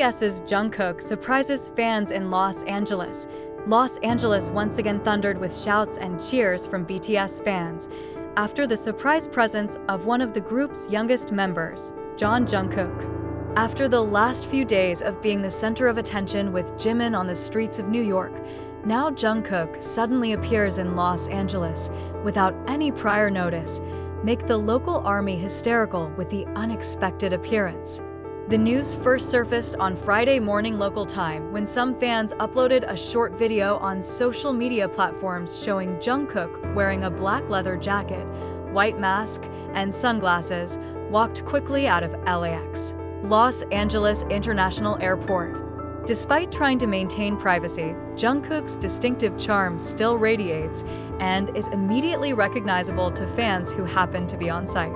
BTS's Jungkook surprises fans in Los Angeles. Los Angeles once again thundered with shouts and cheers from BTS fans after the surprise presence of one of the group's youngest members, Jungkook. After the last few days of being the center of attention with Jimin on the streets of New York, now Jungkook suddenly appears in Los Angeles without any prior notice, make the local army hysterical with the unexpected appearance. The news first surfaced on Friday morning local time when some fans uploaded a short video on social media platforms showing Jungkook wearing a black leather jacket, white mask, and sunglasses, walked quickly out of LAX, Los Angeles International Airport. Despite trying to maintain privacy, Jungkook's distinctive charm still radiates and is immediately recognizable to fans who happen to be on site.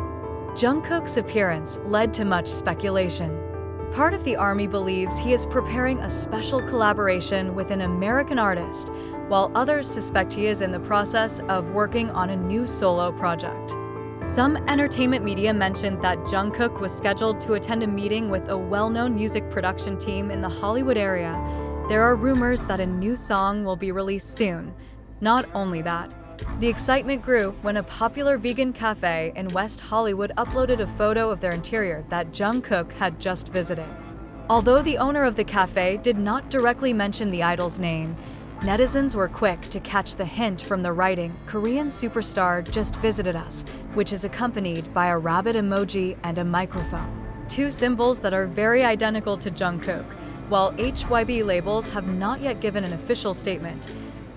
Jungkook's appearance led to much speculation. Part of the army believes he is preparing a special collaboration with an American artist, while others suspect he is in the process of working on a new solo project. Some entertainment media mentioned that Jungkook was scheduled to attend a meeting with a well-known music production team in the Hollywood area. There are rumors that a new song will be released soon. Not only that, the excitement grew when a popular vegan cafe in West Hollywood uploaded a photo of their interior that Jungkook had just visited. Although the owner of the cafe did not directly mention the idol's name, netizens were quick to catch the hint from the writing, "Korean superstar just visited us," which is accompanied by a rabbit emoji and a microphone. Two symbols that are very identical to Jungkook. While HYB labels have not yet given an official statement,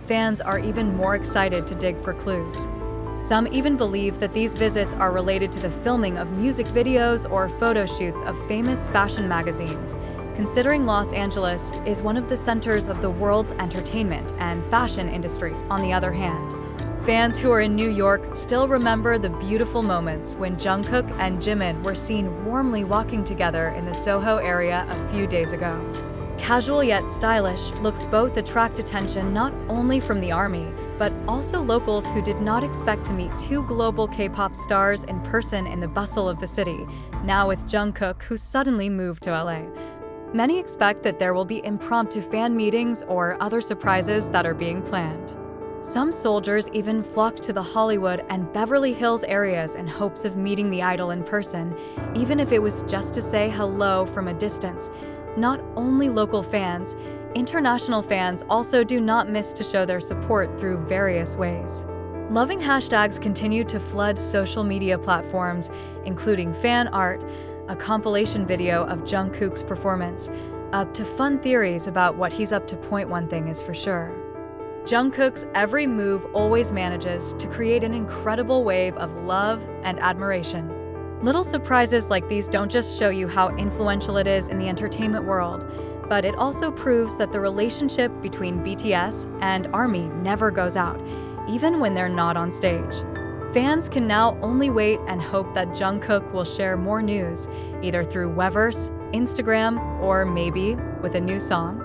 fans are even more excited to dig for clues. Some even believe that these visits are related to the filming of music videos or photo shoots of famous fashion magazines, considering Los Angeles is one of the centers of the world's entertainment and fashion industry. On the other hand, fans who are in New York still remember the beautiful moments when Jungkook and Jimin were seen warmly walking together in the Soho area a few days ago. Casual yet stylish looks both attract attention not only from the army, but also locals who did not expect to meet two global K-pop stars in person in the bustle of the city, now with Jungkook, who suddenly moved to LA. Many expect that there will be impromptu fan meetings or other surprises that are being planned. Some soldiers even flocked to the Hollywood and Beverly Hills areas in hopes of meeting the idol in person, even if it was just to say hello from a distance. Not only local fans, international fans also do not miss to show their support through various ways. Loving hashtags continue to flood social media platforms, including fan art, a compilation video of Jungkook's performance, up to fun theories about what he's up to. One thing is for sure. Jungkook's every move always manages to create an incredible wave of love and admiration. Little surprises like these don't just show you how influential it is in the entertainment world, but it also proves that the relationship between BTS and ARMY never goes out, even when they're not on stage. Fans can now only wait and hope that Jungkook will share more news, either through Weverse, Instagram, or maybe with a new song.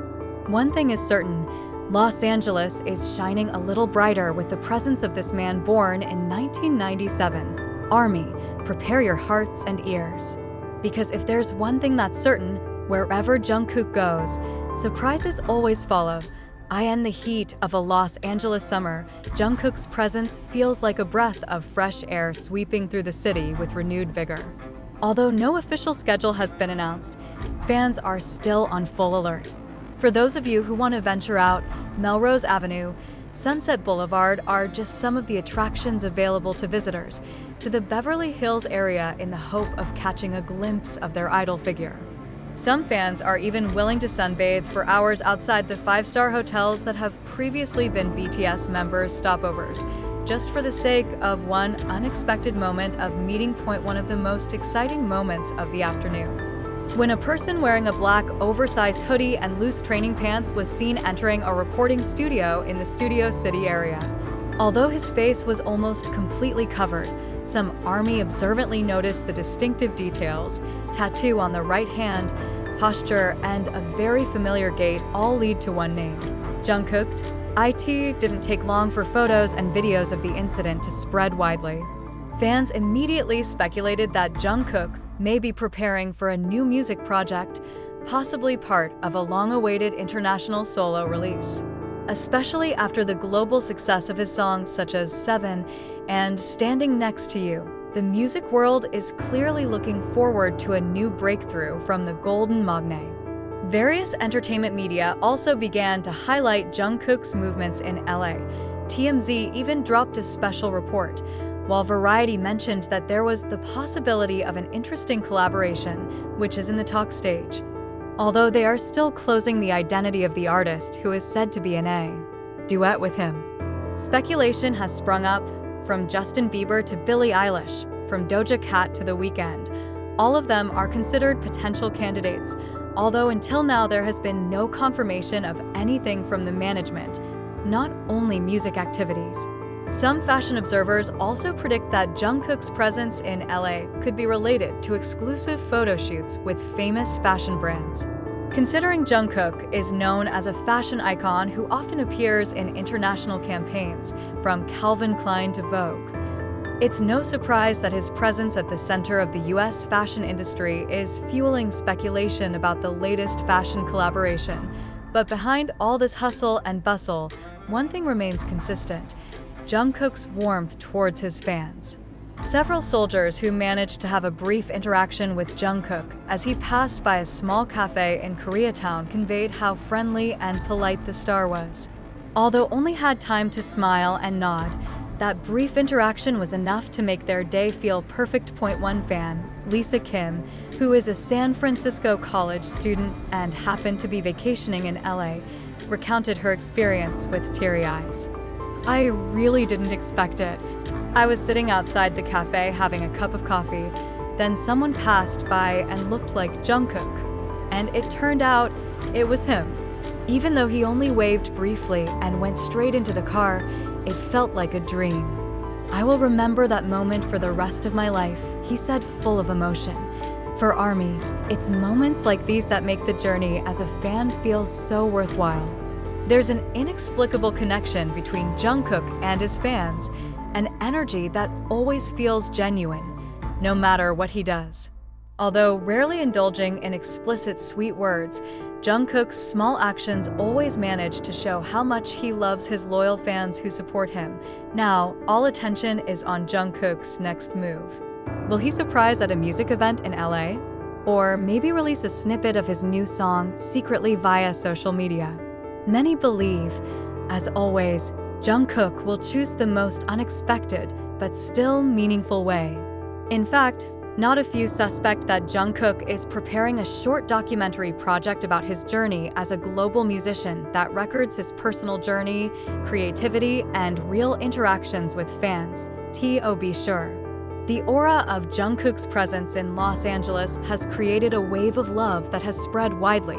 One thing is certain, Los Angeles is shining a little brighter with the presence of this man born in 1997. ARMY, prepare your hearts and ears. Because if there's one thing that's certain, wherever Jungkook goes, surprises always follow. In the heat of a Los Angeles summer, Jungkook's presence feels like a breath of fresh air sweeping through the city with renewed vigor. Although no official schedule has been announced, fans are still on full alert. For those of you who want to venture out, Melrose Avenue, Sunset Boulevard are just some of the attractions available to visitors to the Beverly Hills area in the hope of catching a glimpse of their idol figure. Some fans are even willing to sunbathe for hours outside the five-star hotels that have previously been BTS members' stopovers, just for the sake of one unexpected moment of meeting. One of the most exciting moments of the afternoon, when a person wearing a black oversized hoodie and loose training pants was seen entering a recording studio in the Studio City area. Although his face was almost completely covered, some ARMY observantly noticed the distinctive details: tattoo on the right hand, posture, and a very familiar gait all lead to one name, Jungkook. It didn't take long for photos and videos of the incident to spread widely. Fans immediately speculated that Jungkook may be preparing for a new music project, possibly part of a long-awaited international solo release. Especially after the global success of his songs such as Seven and Standing Next to You, the music world is clearly looking forward to a new breakthrough from the Golden Magne. Various entertainment media also began to highlight Jungkook's movements in LA. TMZ even dropped a special report, while Variety mentioned that there was the possibility of an interesting collaboration, which is in the talk stage. Although they are still closing the identity of the artist who is said to be in a duet with him. Speculation has sprung up, from Justin Bieber to Billie Eilish, from Doja Cat to The Weeknd. All of them are considered potential candidates, although until now there has been no confirmation of anything from the management, not only music activities. Some fashion observers also predict that Jungkook's presence in LA could be related to exclusive photo shoots with famous fashion brands. Considering Jungkook is known as a fashion icon who often appears in international campaigns, from Calvin Klein to Vogue, it's no surprise that his presence at the center of the US fashion industry is fueling speculation about the latest fashion collaboration. But behind all this hustle and bustle, one thing remains consistent: Jungkook's warmth towards his fans. Several soldiers who managed to have a brief interaction with Jungkook as he passed by a small cafe in Koreatown conveyed how friendly and polite the star was. Although only had time to smile and nod, that brief interaction was enough to make their day feel perfect. One fan, Lisa Kim, who is a San Francisco college student and happened to be vacationing in LA, recounted her experience with teary eyes. "I really didn't expect it. I was sitting outside the cafe having a cup of coffee. Then someone passed by and looked like Jungkook. And it turned out it was him. Even though he only waved briefly and went straight into the car, it felt like a dream. I will remember that moment for the rest of my life," he said, full of emotion. For ARMY, it's moments like these that make the journey as a fan feel so worthwhile. There's an inexplicable connection between Jungkook and his fans, an energy that always feels genuine, no matter what he does. Although rarely indulging in explicit sweet words, Jungkook's small actions always manage to show how much he loves his loyal fans who support him. Now, all attention is on Jungkook's next move. Will he surprise at a music event in LA? Or maybe release a snippet of his new song secretly via social media? Many believe, as always, Jungkook will choose the most unexpected but still meaningful way. In fact, not a few suspect that Jungkook is preparing a short documentary project about his journey as a global musician that records his personal journey, creativity, and real interactions with fans. To be sure. The aura of Jungkook's presence in Los Angeles has created a wave of love that has spread widely,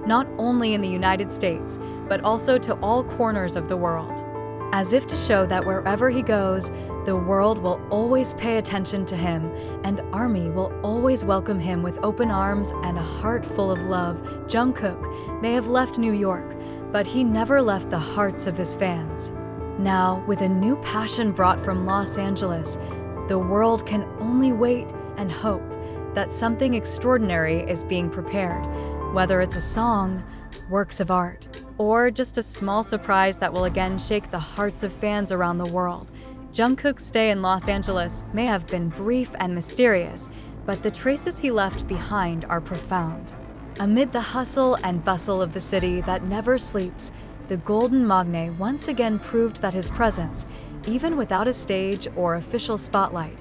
not only in the United States, but also to all corners of the world. As if to show that wherever he goes, the world will always pay attention to him, and ARMY will always welcome him with open arms and a heart full of love. Jungkook may have left New York, but he never left the hearts of his fans. Now, with a new passion brought from Los Angeles, the world can only wait and hope that something extraordinary is being prepared, whether it's a song, works of art, or just a small surprise that will again shake the hearts of fans around the world. Jungkook's stay in Los Angeles may have been brief and mysterious, but the traces he left behind are profound. Amid the hustle and bustle of the city that never sleeps, the Golden Magne once again proved that his presence, even without a stage or official spotlight,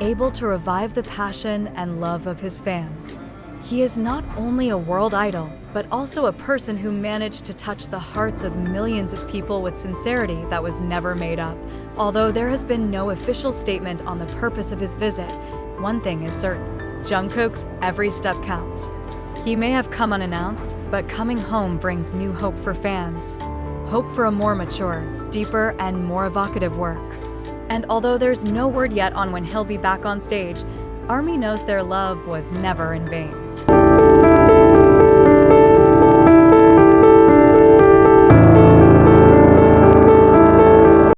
able to revive the passion and love of his fans. He is not only a world idol, but also a person who managed to touch the hearts of millions of people with sincerity that was never made up. Although there has been no official statement on the purpose of his visit, one thing is certain: Jungkook's every step counts. He may have come unannounced, but coming home brings new hope for fans. Hope for a more mature, deeper, and more evocative work. And although there's no word yet on when he'll be back on stage, ARMY knows their love was never in vain.